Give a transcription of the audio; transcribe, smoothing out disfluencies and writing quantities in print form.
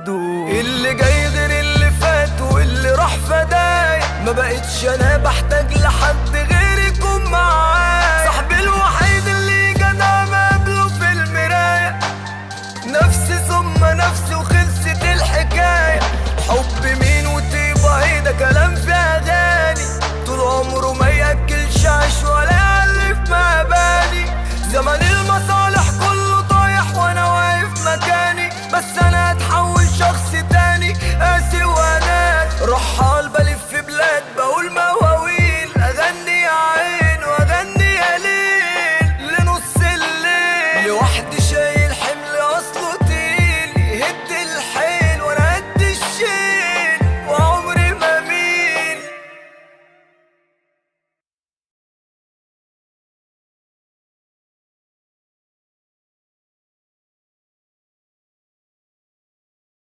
اللي جاي غير اللي فات واللي راح فدايا، ما بقتش انا بحتاج لحد غير يكون معايا. صاحبي الوحيد اللي جدع مقابله في المراية، نفسي ثم نفسي وخلصت الحكاية. حب مين وطيبة ايه ده كلام في اغاني، طول عمره ما ياكلش عيش ولا يألف مباني. زمن المصالح كله طايح وانا واقف مكاني، بس انا هتحول شخص